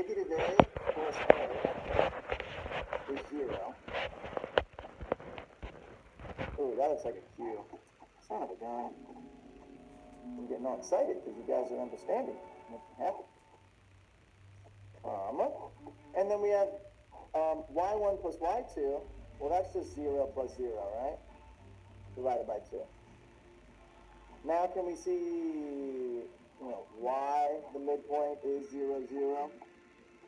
negative a plus a is 0. Oh, that looks like a Q. Son of a gun. I'm getting all excited because you guys are understanding what's happening. Comma. And then we have y1 plus y2. Well, that's just 0 plus 0, right? Divided by 2. Now can we see, why the midpoint is 0, 0?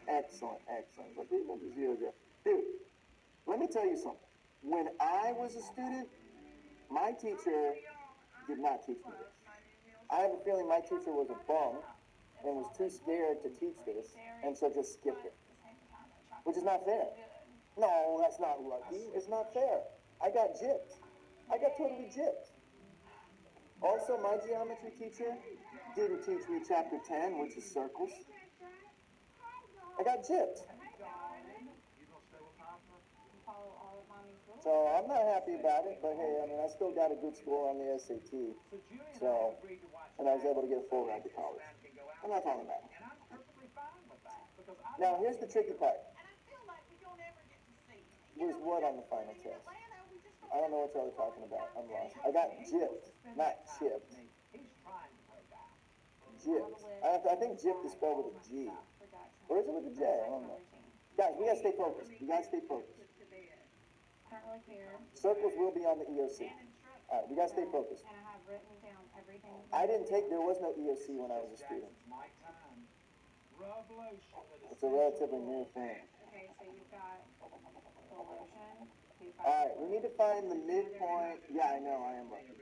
Excellent, excellent. But these numbers 0, 0. Dude, let me tell you something. When I was a student, my teacher did not teach me this. I have a feeling my teacher was a bum and was too scared to teach this, and so just skipped it. Which is not fair. No, that's not lucky. It's not fair. I got gypped. I got totally gypped. Also, my geometry teacher didn't teach me chapter 10, which is circles. I got gypped. So I'm not happy about it, but hey, I still got a good score on the SAT. So, and I was able to get a full ride to college. I'm not talking about it. Now, here's the tricky part. Was what on the final test? I don't know what y'all are talking about. I'm lost. I got gypped, not chipped. Gypped. I think gypped is spelled with a G. Or is it with a J? I don't know. Guys, we gotta stay focused. We gotta stay focused. Circles will be on the EOC. All right, we gotta stay focused. I didn't take, there was no EOC when I was a student. It's a relatively new thing. Okay, so you've got solution. All right, we need to find the midpoint. Yeah, I know, I am lucky.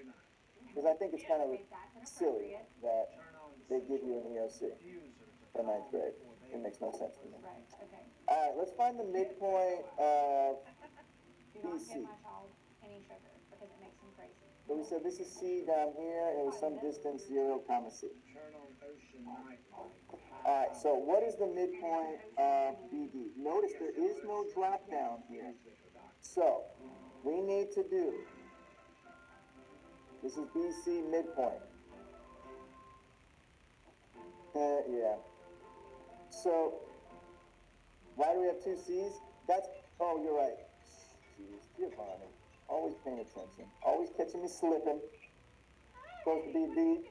Because I think it's kind of silly that they give you an EOC for 9th grade. It makes no sense to me. Right, okay. All right, let's find the midpoint of Do not BC. give my child any sugar because it makes him crazy. So we said this is C down here, and it was some distance 0, comma C. All right, so what is the midpoint of BD? Notice there is no drop down here. So we need to do, this is BC midpoint. Yeah. So why do we have 2 C's? Oh, you're right. Jeez, Giovanni. Always paying attention. Always catching me slipping. Supposed to be D.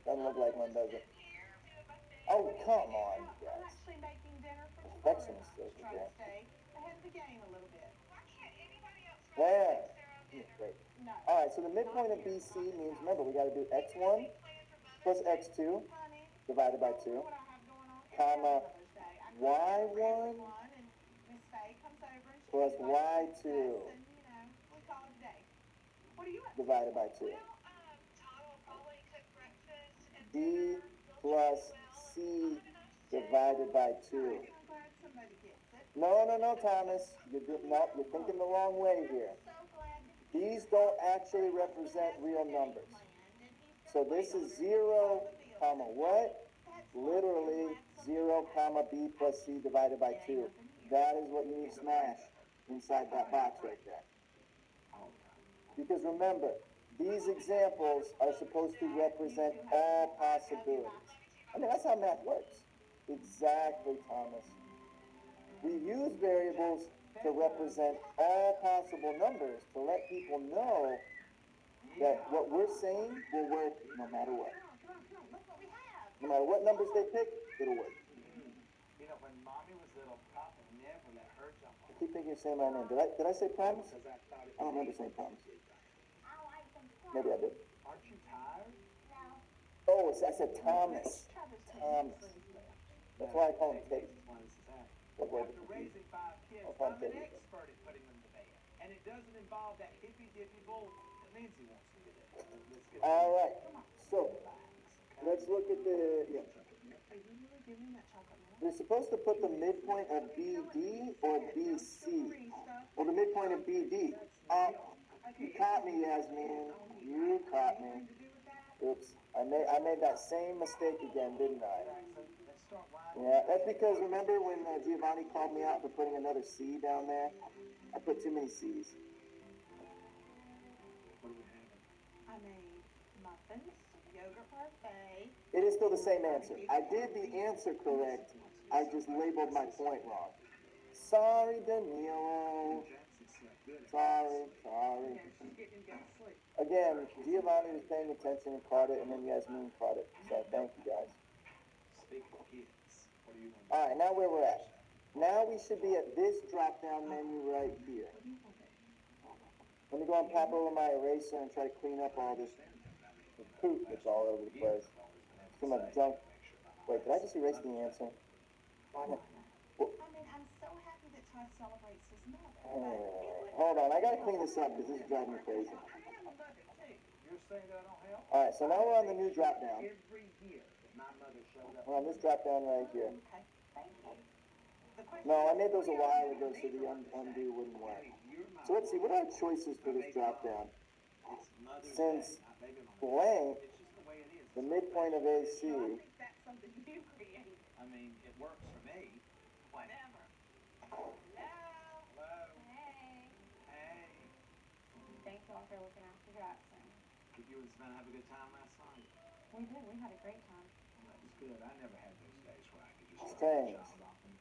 Doesn't look like one, does it? Oh, come on, you guys. I'm actually making dinner for tomorrow. Perfectionist over Trying there. to stay ahead of the game a little bit. There. Great. No. All right, so the midpoint of BC means, remember, we got to do x1 plus x2 divided by 2, What I have going on comma, Mother's Day. I y1 and Miss Faye comes over and she plus gives us y2 and, we call it a day. What are you up to? divided by 2. Todd will probably cook breakfast and D plus C divided by 2. I'm glad somebody gets it. No, Thomas. You're thinking the wrong way here. So glad that These don't actually represent real numbers. So this is 0, comma what? Literally 0, comma B plus C divided by 2. That is what you need to smash inside that box right there. Because remember, these examples are supposed to represent all possibilities. That's how math works. Exactly, Thomas. We use variables to represent all possible numbers to let people know that what we're saying will work no matter what. No matter what numbers they pick, it'll work. When Mommy was little, Papa never let her jump on. I keep thinking you're saying my name. Did I say Promise? I don't remember saying Promise. Maybe I did. Aren't you tired? Oh, I said Thomas. Thomas. That's why I call him Teddy. After raising 5 kids, call him I'm an Teddy. expert at putting them to bed. And it doesn't involve that hippy-dippy bull that Lindsay wants me to do. Let's get All right. So let's look at the. Yeah. Are you really giving that chocolate milk? We're supposed to put the midpoint of BD or BC. Well, the midpoint of BD. You caught me, Yasmin. You caught me. Oops. I made that same mistake again, didn't I? Yeah, that's because remember when Giovanni called me out for putting another C down there? I put too many C's. I made muffins, yogurt parfait. It is still the same answer. I did the answer correct I just labeled my point wrong. Sorry, Danilo. Sorry. Yeah, she's getting him to sleep. Again, Giovanni was paying attention and caught it, and then Yasmin caught it. So thank you guys. Speaking of kids, what are you gonna do? All right, now where we're at. Now we should be at this drop-down menu right here. Let me go and pop over my eraser and try to clean up all this poop that's all over the place. Too much junk. Wait, did I just erase the answer? I mean, I'm so happy that Ty celebrates his mother. Hold on, I gotta clean this up because this is driving me crazy. You're saying that don't help? All right, so now we're on the new drop-down. Every year that my mother showed up. We're on this drop-down right here. Okay, thank you. The question No, I made those a while ago so the undo wouldn't work. So let's see, what are our choices for this drop-down? Since blank, It's just the way it is. the midpoint of AC, I think that's something you created. I mean, it works for me. Whatever. Hello. Hello. Hey. Hey. Thank you all for looking after Jackson. Did you and Savannah have a good time last night? We did. We had a great time. Well, that was good. I never had those days where I could just Strange. drop the child off and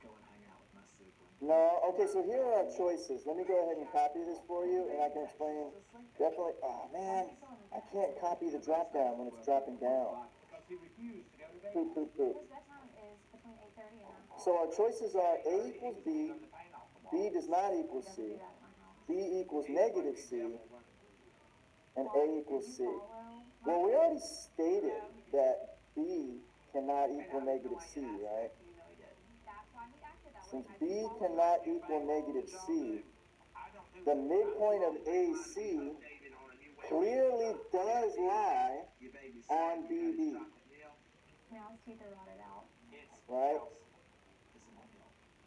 go and hang out with my sibling. no, okay, so here are our choices. Let me go ahead and copy this for you, and I can explain. Definitely, oh man, I can't copy the drop-down when it's dropping down. Because he refused to go to bed. Poop, poop, poop. His bedtime is between 8:30 and 9. So our choices are A equals B, Took the paint off the wall. B does not equal He doesn't C, do that at my house. B equals negative C, and A equals C. Follow Well, we already stated that B cannot equal negative C, right? That's why he acted that way. Since B cannot equal negative C, the midpoint of AC clearly does lie on BD, Now his teeth are rotted out. right?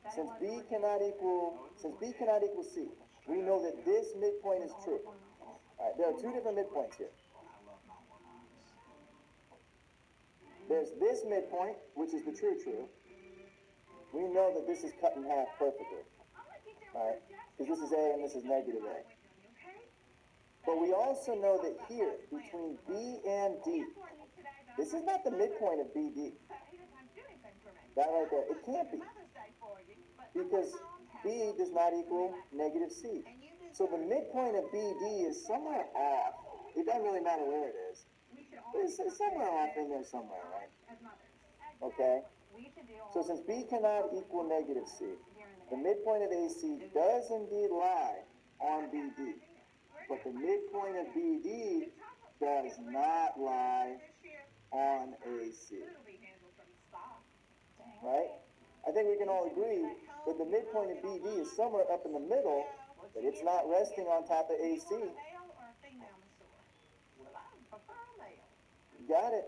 That Since was B originally- cannot equal C, we know that this midpoint is true. All right, there are two different midpoints here. There's this midpoint, which is the true. We know that this is cut in half perfectly, all right? Because this is A and this is negative A. But we also know that here, between B and D, this is not the midpoint of BD. That right there, it can't be. Because B does not equal negative C. So the midpoint of BD is somewhere off. It doesn't really matter where it is. It's somewhere off in there somewhere, right? Okay? So since B cannot equal negative C, the midpoint of AC does indeed lie on BD. But the midpoint of BD does not lie on AC. Right? I think we can all agree that the midpoint of BD is somewhere up in the middle, but it's not resting on top of AC. Got it?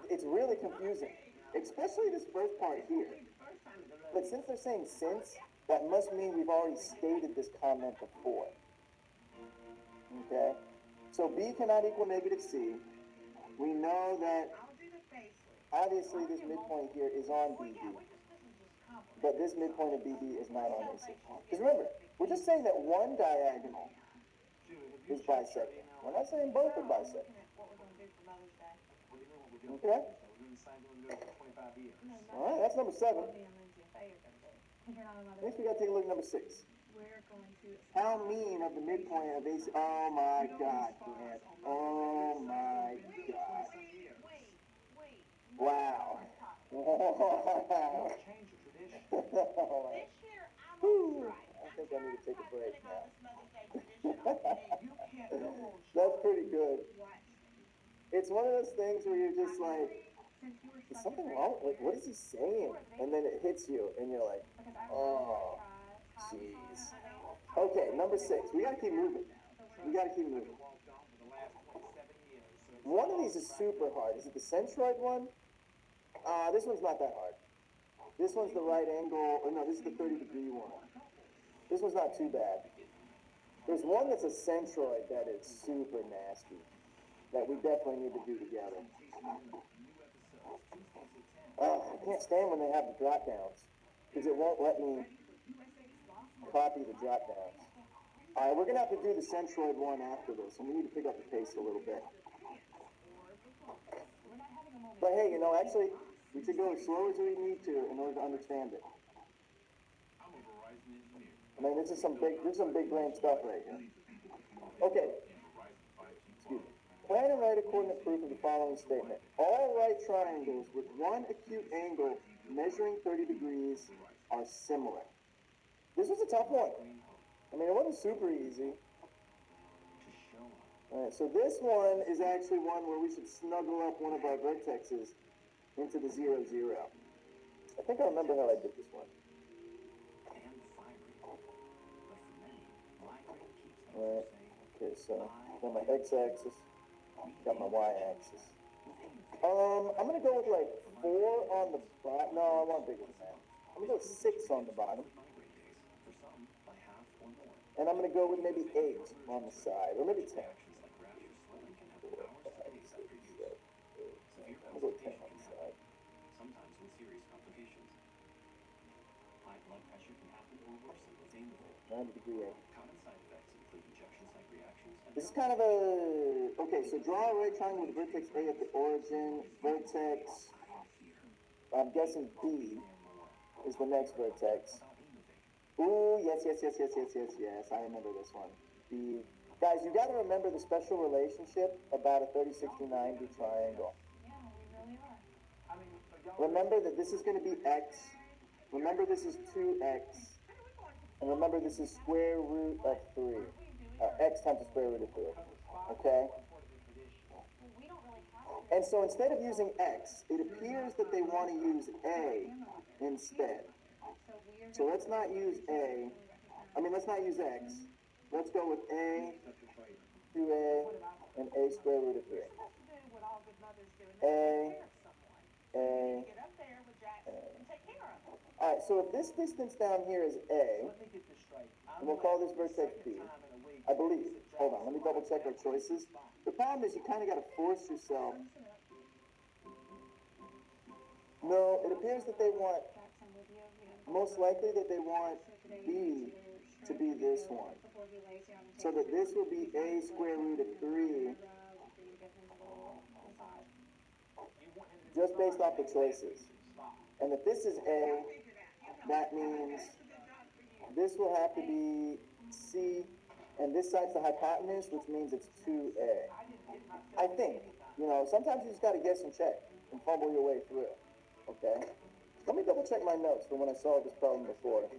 It's really confusing, especially this first part here. But since they're saying since, that must mean we've already stated this comment before. Okay? So B cannot equal negative C. We know that obviously this midpoint here is on BD, but this midpoint of BD is not on AC. Because remember, we're just saying that one diagonal is bisecting. We're not saying both are bisecting. Okay? We're doing the same thing we've been doing for 25 years. All right, that's number 7. Next we gotta take a look at number 6. We're going to. How mean of the midpoint of AC? Oh my God, Grant. Oh my God. Wow. Wow. Change the tradition. This year, I'm Whew. right. I think I need to take a break now. You can't go on That's pretty good. What? It's one of those things where you're just like, Since you were is such a something great wrong? Like, what player, is he saying? And then it hits you, and you're like, because I oh, really jeez. tried. Okay, number 6. We gotta keep moving. We gotta keep moving. walked on for the last 27 years. So it's One of these is super hard. Is it the centroid one? This one's not that hard. This one's the right angle, or no, this is the 30-degree one. This one's not too bad. There's one that's a centroid that is super nasty, that we definitely need to do together. I can't stand when they have the drop downs, because it won't let me copy the drop downs. All right, we're gonna have to do the centroid one after this, and we need to pick up the pace a little bit. But hey, you know, actually, We should go as slow as we need to in order to understand it. I'm a Verizon engineer. I mean, this is some big brain stuff right here. Okay. Excuse me. Plan and write a coordinate proof of the following statement. All right triangles with one acute angle measuring 30 degrees are similar. This was a tough one. I mean, it wasn't super easy. Alright, so this one is actually one where we should snuggle up one of our vertexes into the 0, 0. I think I remember how I did this one. Alright, okay, so got my x-axis, got my y-axis. I'm gonna go with like 4 on the bottom. No, I want bigger than that. I'm gonna go with 6 on the bottom. And I'm gonna go with maybe 8 on the side, or maybe 10. I'm gonna go with 10 on the side. Sometimes with serious complications. High blood pressure can happen or worsen with Aimovil. 90-degree angle. Common side effects include injection site reactions and This is kind of a, okay, so draw a right triangle with vertex A at the origin, vertex, I'm guessing B is the next vertex. Ooh, yes, I remember this one. B. Guys, you gotta remember the special relationship about a 30, 60, 90 triangle. Yeah, we really are. I mean, but y'all. Remember that this is gonna be x, remember this is 2x, and remember this is square root of 3. X times the square root of 3. Okay? Well, we don't really have to. And so instead of using x, it appears that they want to use a instead. So let's not use a, let's not use x. Let's go with a, 2a, and a square root of 3. You're supposed to do what all good mothers do and A, take care of someone. A. Get up there with Jackson and take care of them. Alright, so if this distance down here is a, Let me get this straight. and we'll call this vertex B, I believe. Hold on, let me double check our choices. The problem is you kind of got to force yourself. No, it appears that they want, Jackson with you. most likely that they want B to be this one. So that this will be a square root of 3, just based off the choices. And if this is a, that means this will have to be C, and this side's the hypotenuse, which means it's 2a. I think, sometimes you just got to guess and check and fumble your way through. Okay? Let me double check my notes from when I solved this problem before.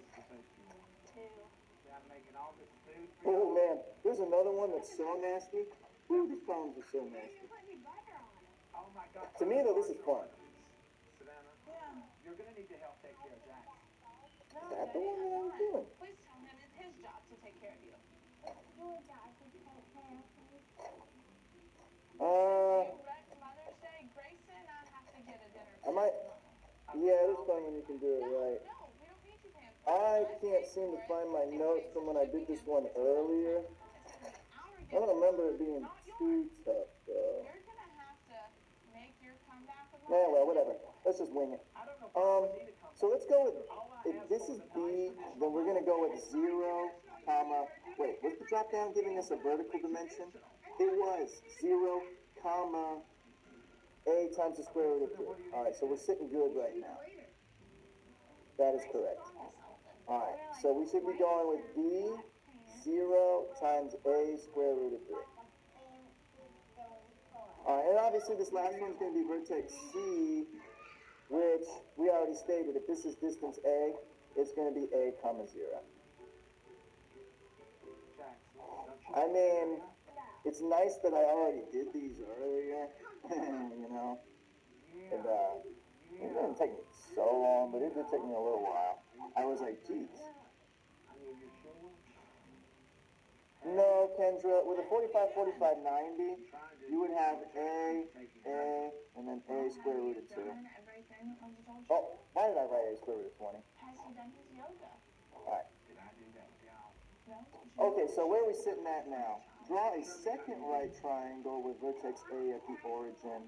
Oh man, there's another one that's so nasty. Ooh, these problems are so nasty. Oh my God. To me though, this is fun. Savannah, you're gonna need to help take care of Jackson. Is that the one that I was doing? Please tell him it's his job to take care of you. Mother's Day, Grayson, I have to get a dinner. I might. Yeah, it is fun when you can do it right. No, we don't need you paying for I can't seem to find my notes from when I did this one earlier. I don't remember it being too tough though. You're gonna have to make your comeback with Yeah, well, whatever. Let's just wing it. I don't know if I need to come. So let's go with, if this is B, then we're gonna go with 0, comma, wait, was the drop down giving us a vertical dimension? It was 0, comma, a times the square root of 3. Alright, so we're sitting good right now. That is correct. Alright, so we should be going with B, 0 times a square root of 3. Alright, and obviously this last one's going to be vertex C, which we already stated, if this is distance A, it's going to be a comma 0. I mean, it's nice that I already did these earlier, and it didn't take me so long, but it did take me a little while. I was like, geez. No, Kendra, with a 45, 45, 90, you would have a, and then a square root of 2. everything on the dog. Oh, why did I write a square root of 20? Has he done his yoga? Alright. No? Okay, so where are we sitting at now? Draw a second right triangle with vertex A at the origin.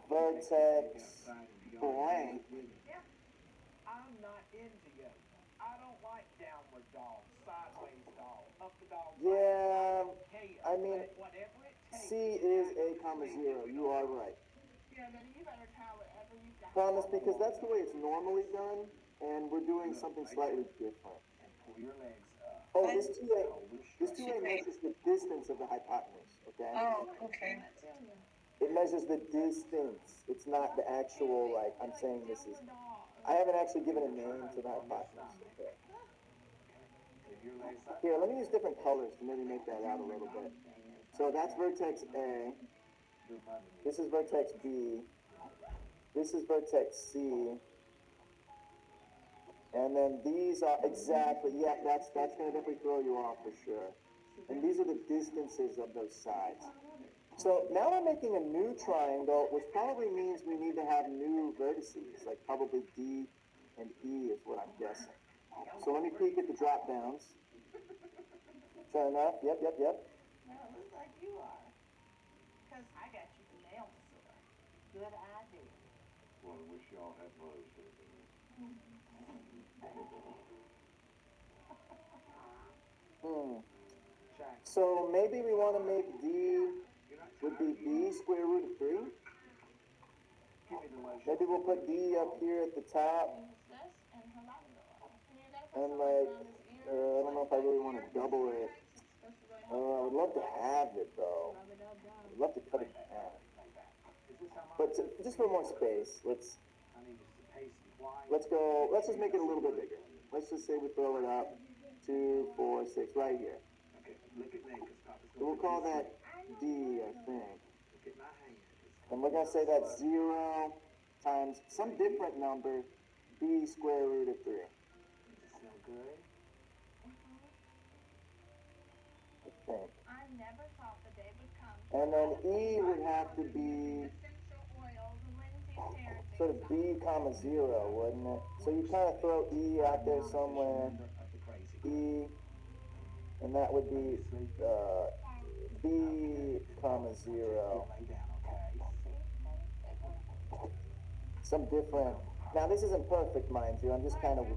Vertex blank. I'm not into yoga. I don't like downward dog, sideways dog, up the dog. Yeah, Hey, I mean, whatever it takes. C is a comma 0. You are right. Yeah, then you better try whatever you've got. Promise, because that's the way it's normally done, and we're doing something slightly different. And pull your legs up. Oh, this 2A, Shoulder this straight. 2A measures the distance of the hypotenuse, okay? Oh, okay. It measures the distance. It's not the actual, like, I'm saying this is, I haven't actually given a name to the hypotenuse. Okay. Give your legs up. Here, let me use different colors to maybe make that out a little bit. So that's vertex A. Your mother. This is vertex B. This is vertex C. And then these are exactly, yeah, that's gonna definitely throw you off for sure. And these are the distances of those sides. So now I'm making a new triangle, which probably means we need to have new vertices, like probably D and E is what I'm guessing. So let me peek at the drop downs. Sure enough, yep. No, it looks like you are. Because I got you the nail sore. Good idea. Well, I wish y'all had Mother's Day. Jack, So maybe we want to make D would be B square root of 3. give me the lotion. Maybe we'll put D up here at the top. Use this and her labrador. And you're gonna put And something like, around his ears. I don't know if I really want to double it. Supposed to really I would love to have it though. Rub-a-dub-dub. I'd love to cut it in half. Like that. Is this how much? But just for more space, let's I need is the pace and why. go. Let's just make it a little bit bigger. Let's just say we throw it up 2, 4, 6 right here. Okay, look at me, because Papa's So we'll call that D, I think. Look at my hand. And we're gonna say that's 0 times some different number, B square root of 3. Does it smell good? I think. I never thought the day would come. And then E would have to be Essential oils, Lindsay's hair, sort of B comma 0, wouldn't it? So you kind of throw E out there somewhere, Of the crazy. E, and that would be B comma 0. Lay down, okay? Some different. Now this isn't perfect, mind you. I'm just kind of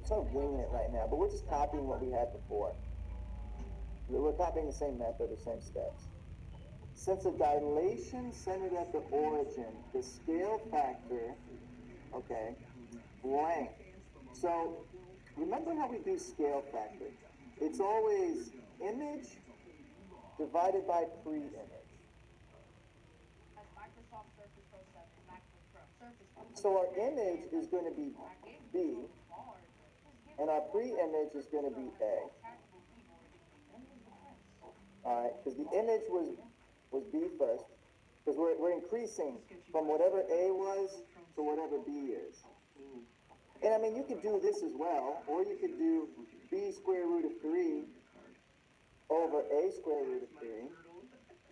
sort of winging it right now, but we're just copying what we had before. We're copying the same method, the same steps. Since the dilation centered at the origin, the scale factor, okay, length. So remember how we do scale factor? It's always image divided by pre-image. As Microsoft Surface Pro 7, Microsoft Surface Pro 7. So our image is going to be B, and our pre-image is going to be A. All right, because the image was B first, because we're increasing from whatever A was to whatever B is. And I mean, you could do this as well, or you could do B square root of 3 over A square root of 3.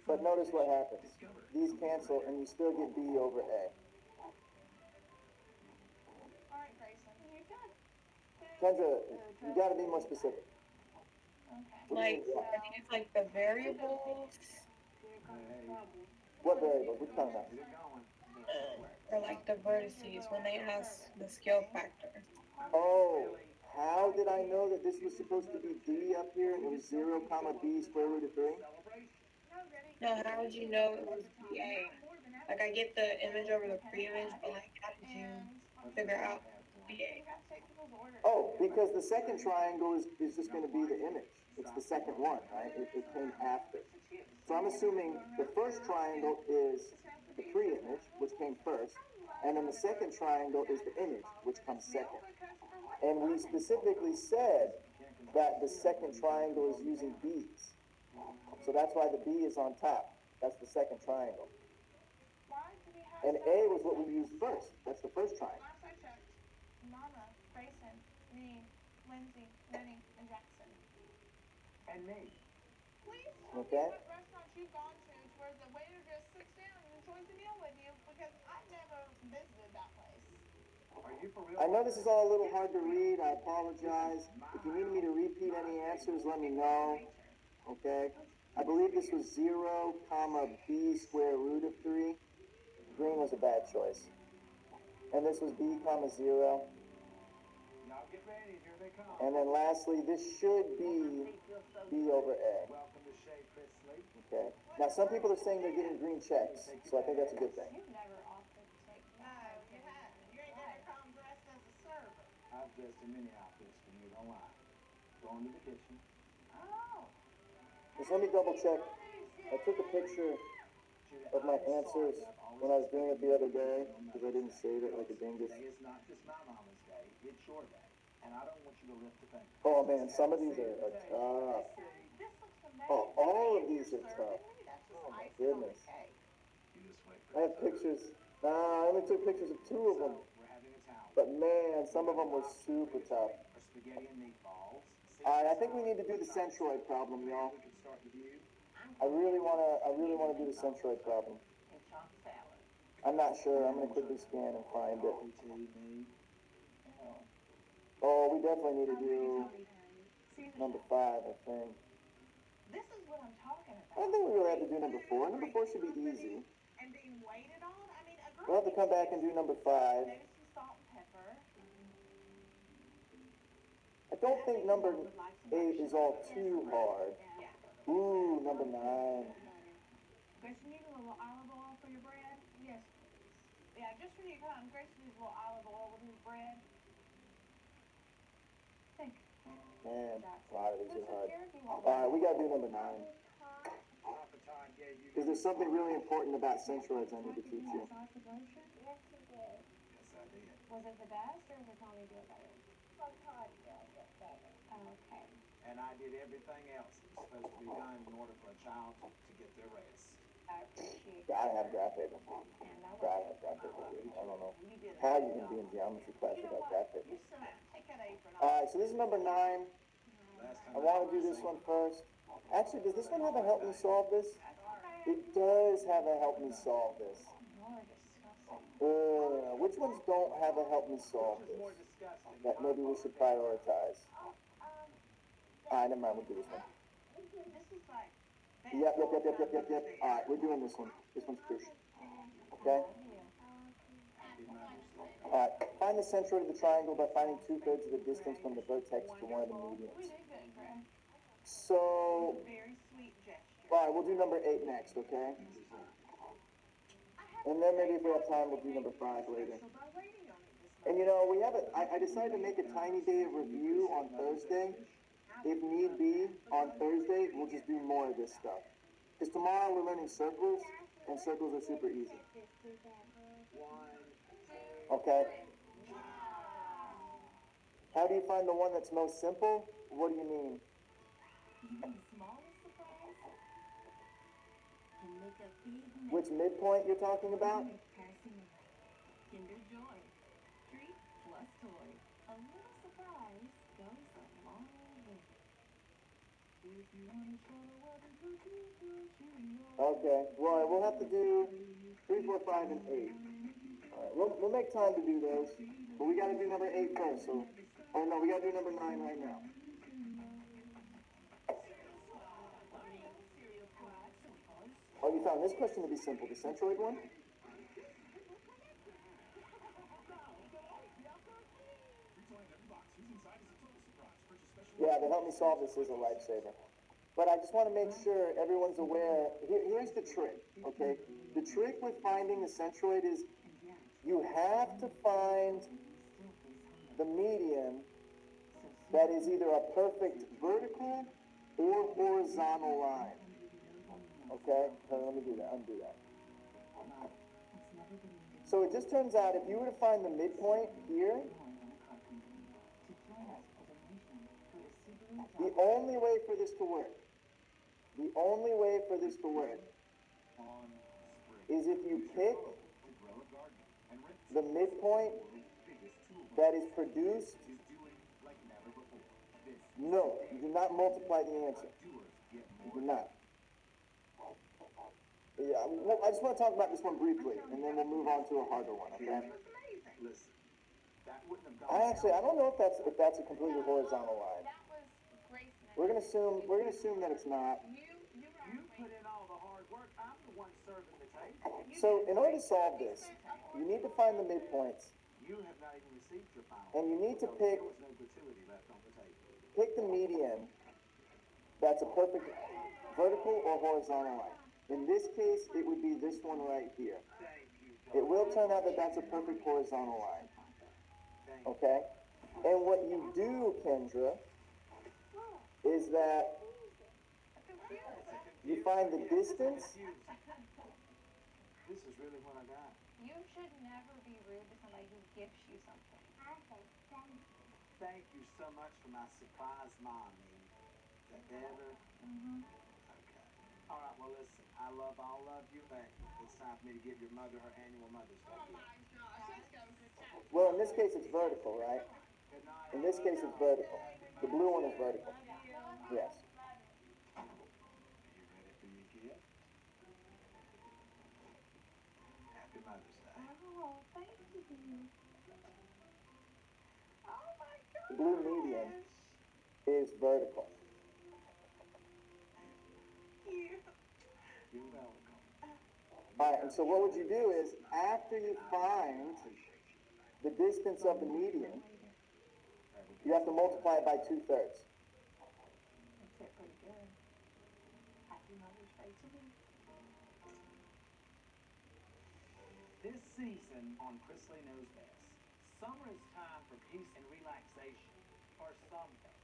But notice what happens. These cancel, and you still get B over A. Alright, Grayson, you're good. Kendra, you got to be more specific. Okay. Like, are these like the variables What variable? What are you talking about? Get it going. or like the vertices when they ask the scale factor? Oh, how did I know that this was supposed to be D up here and it was 0 comma B square root of 3? No, how would you know it was BA? Like, I get the image over the pre-image, but like, how did you figure out BA? Oh, because the second triangle is just going to be the image. It's the second one, right? It came after. So I'm assuming the first triangle is the pre-image, which came first, and then the second triangle is the image, which comes second. And we specifically said that the second triangle is using B's. So that's why the B is on top. That's the second triangle. And A was what we used first. That's the first triangle. Last I checked, Mama, Grayson, me, Lindsay, Lenny, and Jackson. And me. Please tell Okay. me what restaurants you've gone to where the waiter just sits down and enjoys the meal with you, because I've never visited that place. Are you for real? I know this is all a little hard to read. I apologize. If you need me to repeat any answers, let me know. Okay? I believe this was 0 comma B square root of 3. Green was a bad choice. And this was B comma 0. Y'all get ready. Here they come. And then lastly, this should be B over A. Welcome to Shea Chris Sleep. Okay? Now, some people are saying they're getting green checks, so I think that's a good thing. You've never offered this in Minneapolis when you don't lie. Go into the kitchen. Oh. Just let me double check. I took a picture of my answers when I was doing it the other day because I didn't save it like a dingus. Today is not just my mama's day, it's your day. And I don't want you to lift a finger. Oh man, some of these are tough. This looks amazing. Oh, all of these are tough. Maybe that's just Oh my icing on the goodness. cake. You just wait I for have pictures. I only took pictures of 2 of them. We're having a towel. But man, some of them were super tough. Or spaghetti and meatballs. Alright, I think we need to do the centroid problem, y'all. We can start with you. I really wanna do the centroid problem. And chopped salad. I'm not sure. I'm gonna quickly scan and find it. me. Oh, we definitely need to do number 5, I think. This is what I'm talking I about. don't think we really have to do number 4. Number 4 should be easy. And being waited on. I mean, a girl. We'll have to come back and do number 5. Maybe some salt and pepper. I don't think number 8 is all too hard. Yeah. Ooh, number 9. Grace, you need a little olive oil for your bread? Yes, please. Yeah, just when you come, Grace needs a little olive oil with his bread. Thank you. Man, a lot of these Listen, are hard. here, if you want Alright, we gotta do number 9. Papa Todd gave you. Because there's something really important about centroids I need to teach you. Sauce of lotion? Yes, you did. Yes, I did. Was it the best, or did Mommy do it better? Sometimes you'll get better. Okay. And I did everything else that was supposed to be done in order for a child to get their rest. I appreciate Gotta have graph paper. And I Gotta have graph paper. I don't know You did a how good you can job. be in geometry class You know without what? graph paper. You sit down. Take that apron off. Alright, so this is number 9. Last time I want to do this one first. Actually, does this one have a help me solve this? It does have a help me solve this. More disgusting. Which ones don't have a help me solve Which is more this? disgusting? That maybe we should prioritize. Alright, never mind, we'll do this one. This is like. Yep. Alright, we're doing this one. This one's crucial. Okay? Alright, find the centroid of the triangle by finding 2/3 of the distance from the vertex to one of the We medians. did good, Greg. So, Very sweet gesture. alright, we'll do number 8 next, okay? And then maybe if we have time, we'll do number 5 later. So by waiting on it this And you know, we have I decided to make a tiny day of review on Thursday. If need be, on Thursday, we'll just do more of this stuff. Because tomorrow we're learning circles, and circles are super easy. Okay? How do you find the one that's most simple? What do you mean? Which midpoint you're talking about? Kinder Joy. Treat plus toy. A little surprise goes a long way. If you want to show what it is, you know. Okay, well, we'll have to do 3, 4, 5, and 8. Alright, we'll make time to do those, but we gotta do number 8 first, so, oh no, we gotta do number 9 right now. Oh, you found this question to be simple, the centroid one? Yeah, the help me solve this is a lifesaver. But I just want to make sure everyone's aware. Here's the trick, okay? The trick with finding the centroid is you have to find the median that is either a perfect vertical or horizontal line. Okay? Let me do that. Undo that. So it just turns out if you were to find the midpoint here, the only way for this to work, is if you pick the midpoint that is produced. No, you do not multiply the answer. You do not. Yeah, well, I just want to talk about this one briefly, and then we'll move on to a harder one, okay? Listen, that wouldn't have gone. I don't know if that's a completely horizontal line. That was Grace. We're gonna assume that it's not. You were You put in all the hard work. I'm the one serving the table. So in order to solve this, you need to find the midpoints, You have not even received your final. and you need to So pick There was no gratuity left on the table. the median that's a perfect vertical or horizontal line. In this case, it would be this one right here. Thank you. It will turn out that that's a perfect horizontal line. Thank you. Okay? And what you do, Kendra, is that you find the distance. This is really what I got. You should never be rude to somebody who gifts you something. I say thank you. Thank you so much for my surprise mommy. Is that better? Mm-hmm. Okay. All right, well, listen, I love all of you, but it's time for me to give your mother her annual Mother's Day gift. Well, in this case, it's vertical, right? Good night. In this case, it's vertical. The blue one is vertical. Yes. Are you ready for your gift? Happy Mother's Day. Oh, thank you. Oh my God. The blue medium is vertical. You're welcome. All right, and so what would you do is, after you find the distance of the median, you have to multiply it by 2/3. That's it, pretty good. Happy Mother's Day to me. This season on Chrisley Knows Best, summer is time for peace and relaxation for some folks.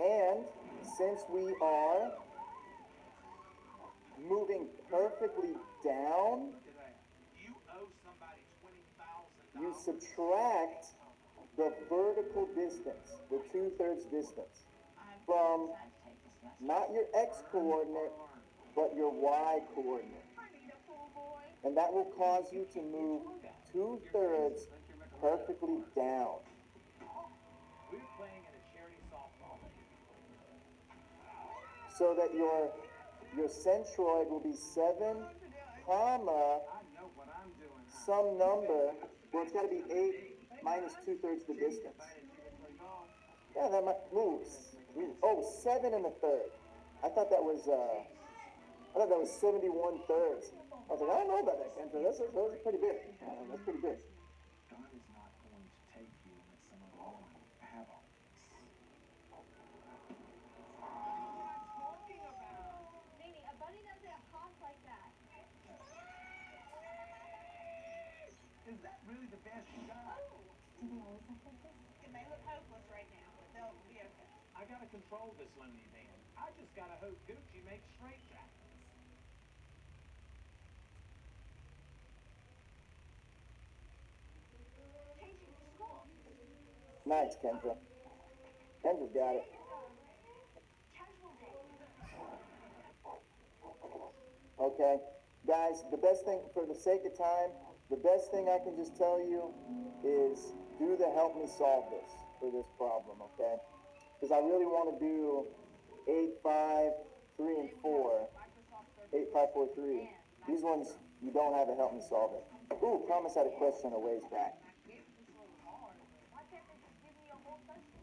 And since we are moving perfectly down, Look at that. You owe somebody $20,000. you subtract the vertical distance, the 2/3 distance, from not your x coordinate, but your y coordinate. I need a pool boy. And that will cause you to move 2/3 perfectly down. We're playing in a charity softball league. So that your centroid will be 7, comma, I know what I'm doing. some number. Well, it's got to be 8 minus 2/3 the distance. Yeah, that might move. Oh, 7 1/3. I thought that was 71/3. I was like, I don't know about that, Kendra. That's pretty big. That's pretty big. God is not going to take you and let some other woman have all this. Nene, a bunny doesn't hop like that. Is that really the best you got? Do they always look like this? It may look hopeless right now, but they'll be okay. I gotta control this loony van. I just gotta hope Gucci makes straight jackets. Changing school. Nice, Kendra. Kendra's got it. Casual day. Okay. Guys, the best thing, for the sake of time, the best thing I can just tell you is do the help me solve this for this problem, okay? Because I really want to do 8, 5, 3, and 4. 8, 5, 4, 3. These ones, you don't have a help me solve it. Ooh, Promise had a question a ways back. Why can't they just give me a whole question?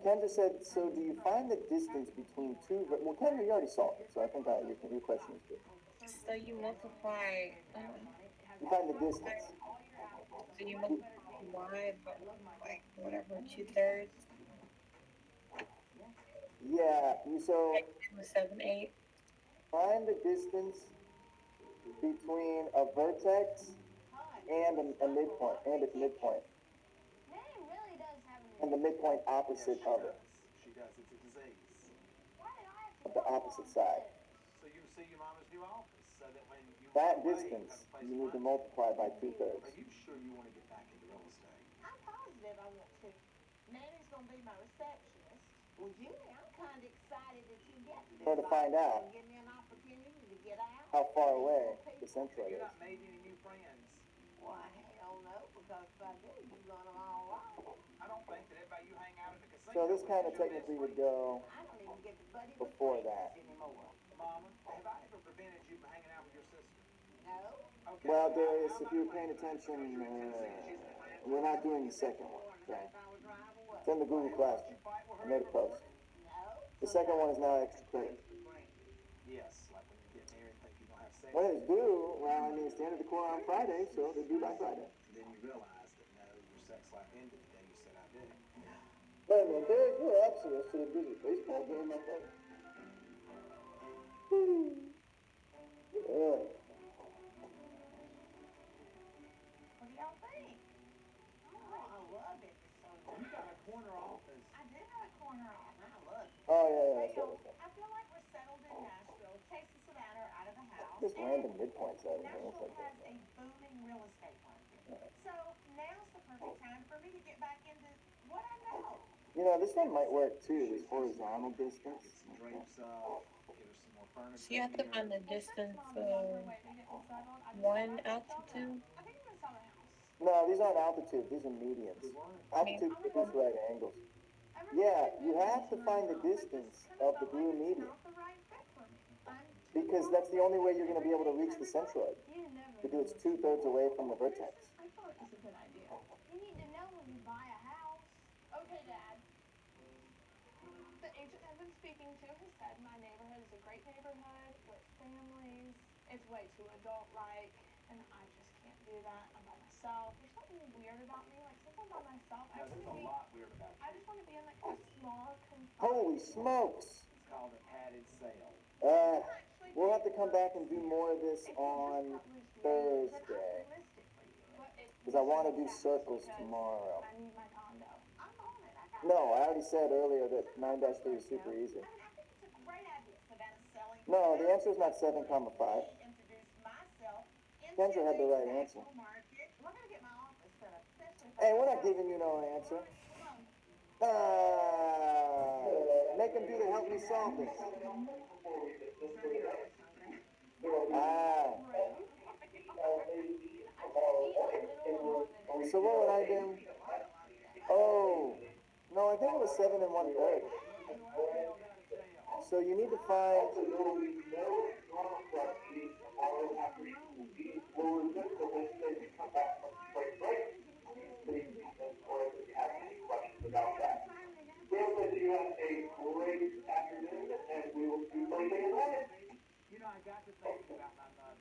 Kendra said, so do you find the distance between two, well, Kendra, you already solved it, so I think your question is good. So you multiply, You find the distance. so you multiply y, but like whatever, 2/3, Yeah, so like 7, 8. find the distance between a vertex and a midpoint, and its midpoint, Nene really does have an and the midpoint opposite of it, She does. It's a disease. Why did I have to of the know all opposite of side. this? So you see your mama's new office, so that when you That go away, distance, have a place you need to lunch. multiply by 2/3. Are you sure you want to get back into real estate? I'm positive I want to. Nanny's gonna be my receptionist. Well, Julie, I'm kinda excited that you get this. So to find out Give me an opportunity to get out. how far away the centroid You're is. not made any new friends. Why, hell no, because if I do, you run them all right. I don't think that everybody you hang out at the casino So this with kind is of your technically best would friend. go I don't even get to buddy with before friends that. anymore. Mama, have I ever prevented you from hanging out with your sister? No? Okay. Well, how Darius, if about you were a paying place? attention, Because you're in Tennessee, she's in Atlanta. we're not doing the second one, okay? Power drive away. It's in the Google Classroom. I made a post. No? The second one is now extra credit. Yes, like when you get married and think you're gonna have sex. When it's due, well, I mean, it's the end of the quarter on Friday, so they're due by Friday. And then you realize that no, your sex life ended the day you said I do. Wait a minute, Darius, you're absolutely to the busy baseball game, my friend. Yeah. What do you y'all think? Oh, I love it. You got a corner office. I do have a corner office. I love it. Oh, yeah, Hey, that's y'all, what I feel like we're settled in Nashville. Chase and Savannah are out of the house. Just random midpoints out of here. Nashville What's has that? a booming real estate market. So now's the perfect time for me to get back into what I know. You know, this one might work too, this horizontal distance. Get some drapes up, get her some more furniture. So you have to find the Well, since distance Mom is on her of way to get settled, I just one thought I'd let y'all altitude. know. I think I'm gonna sell the house. No, these aren't altitude, these are medians. Good one. Altitude produce right angles. Everything's Yeah, been you good have to since find the my mom, but distance just kinda of the felt blue like it's median. not the right fit for me. Because that's the only way you're gonna be able to reach the centroid. You never Because it's know. 2/3 away from the vertex. I thought it was a good idea. You need to know when you buy a house. Okay, Dad. The agent I've been speaking to has said my neighborhood is a great neighborhood with families. It's way too adult-like, and I just can't do that. I'm by myself. There's something weird about me. Like, since I'm by myself, No, there's a lot weird about I you. just want to be in, like, a small, confined... Holy smokes! It's called a padded sale. We'll have to come back and do more of this on Thursday. Because I want to do circles tomorrow. I need my condo. I'm on it. I got No, I already said earlier that 9-3 is super easy. I mean, I think it's a great idea, Savannah, selling. No, the answer is not 7, 5. Introduce myself into Kendra had the right the answer. actual market. We're gonna get my office set up, especially if Hey, we're not giving you no answer. Make them do the help me solve this. So what would I do? Oh, no, I think it was 7 1/3. So you need to find.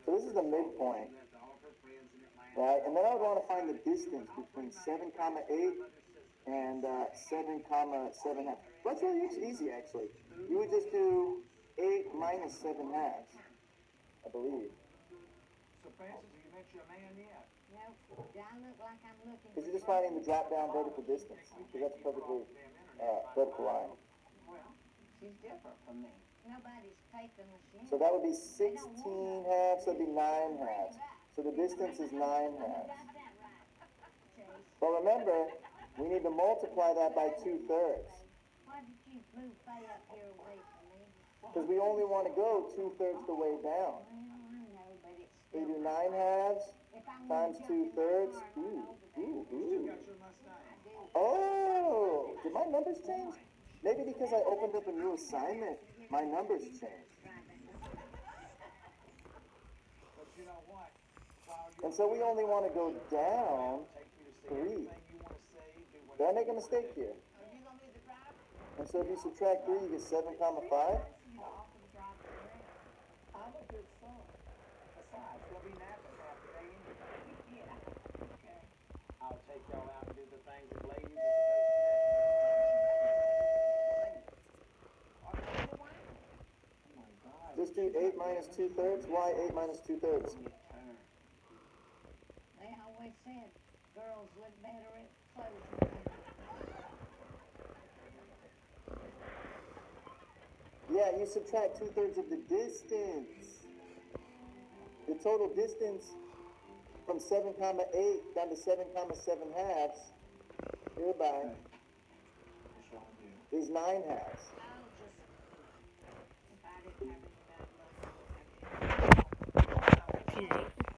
So this is the midpoint, right? And then I would want to find the distance between 7, 8 and 7, 7 half. Well, that's really easy, actually. You would just do 8 minus 7 halves, I believe. So, Francis, have you met your man yet? Nope. Do I look like I'm looking? Because you're just finding the drop-down vertical distance. Because that's a perfectly vertical line. Well, she's different from me. Nobody's taken the shit. So that would be 16 halves, so that'd be 9 halves. So the distance is 9 halves. But remember, we need to multiply that by 2/3. Why did you move way up here away from me? Because we only want to go 2/3 the way down. Well, I know, but it's So you still... do 9 halves If I times wanna jump in 2/3. the car, Ooh, I'll ooh, You ooh. got your Mustang. I do. Oh, did my numbers change? Maybe because I opened up a new assignment, my numbers changed. But you know what? And so we only want to go down Take you to see 3. everything you want to see. Do Did I make a mistake here? Are you gonna be the driver? And so if you subtract 3, you get 7, 5. You to offer to drive the rig. I'm a good son. Besides, they'll be napping half the day anyway. Yeah. Okay. I'll take y'all out and do the things that ladies are supposed to do. Oh my God. Just do 8 minus 2/3. Why 8 minus 2/3? They always said girls look better at clothes. Yeah, you subtract 2/3 of the distance. The total distance from 7, 8 down to 7, 7 halves, hereby, is 9 halves. I'll just, if I didn't have